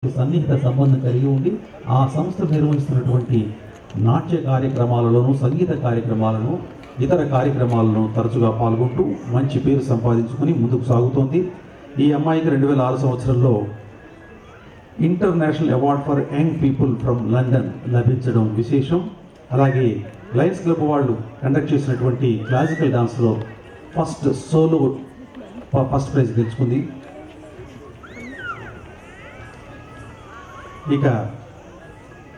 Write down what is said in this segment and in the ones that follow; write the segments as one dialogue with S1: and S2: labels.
S1: సన్నిహిత సంబంధం కలిగి ఉండి ఆ సంస్థ నిర్వహిస్తున్నటువంటి నాట్య కార్యక్రమాలలోనూ సంగీత కార్యక్రమాలను ఇతర కార్యక్రమాలను తరచుగా పాల్గొంటూ మంచి పేరు సంపాదించుకుని ముందుకు సాగుతోంది. ఈ అమ్మాయికి 2006 సంవత్సరంలో international award for young people from London లభించడం విశేషం. అలాగే లయన్స్ క్లబ్ వాళ్ళు కండక్ట్ చేసినటువంటి క్లాసికల్ డాన్స్లో ఫస్ట్ ప్రైజ్ గెలుచుకుంది. ఇక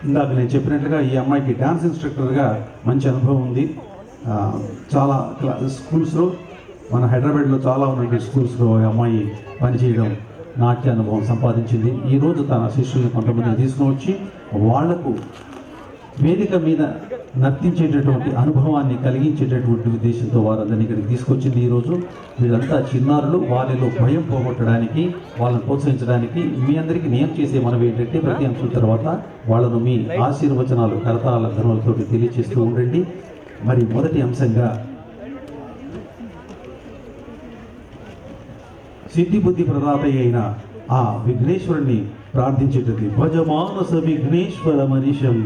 S1: ఇందాక నేను చెప్పినట్లుగా ఈ అమ్మాయికి డ్యాన్స్ ఇన్స్ట్రక్టర్గా మంచి అనుభవం ఉంది. చాలా స్కూల్స్లో మన హైదరాబాద్లో చాలా ఉన్నటువంటి స్కూల్స్లో ఈ అమ్మాయి పనిచేయడం నాట్య అనుభవం సంపాదించింది. ఈరోజు తన శిష్యుల్ని కొంతమందిని తీసుకుని వచ్చి వాళ్లకు వేదిక మీద నర్తించేటటువంటి అనుభవాన్ని కలిగించేటటువంటి ఉద్దేశంతో వారందరినీ ఇక్కడికి తీసుకొచ్చింది. ఈరోజు వీళ్ళంతా చిన్నారులు, వారిలో భయం పోగొట్టడానికి, వాళ్ళని ప్రోత్సహించడానికి మీ అందరికీ నేను చేసే మనవి ఏంటంటే ప్రతి అంశం తర్వాత వాళ్ళను మీ ఆశీర్వచనాలు కరతాళ ధనులతో తెలియజేస్తూ ఉండండి. మరి మొదటి అంశంగా సిద్ధి బుద్ధి ప్రదాత అయిన ఆ విఘ్నేశ్వరుణ్ణి ప్రార్థించేటది. భజమానస విఘ్నేశ్వర మనిషం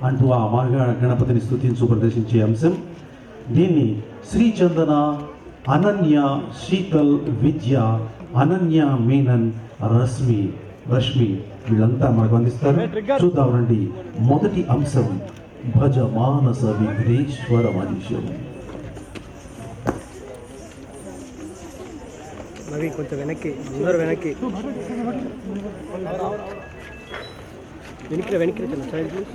S1: అంటూ ఆ మహా గణపతిని స్తుతించు ప్రదర్శించే అంశం. దీన్ని శ్రీచందన, అనన్య, శీతల్, విద్య, అనన్య, మీనన్, రశ్మి వీళ్ళంతా మనకు అందిస్తారు. చూద్దాం రండి. మొదటి అంశం భజమానస విఘ్నేశ్వర మనిషం.
S2: కొంచెం వెనక్కి, అందరూ వెనక్కి వెనక్కి సైడ్ ప్లీజ్.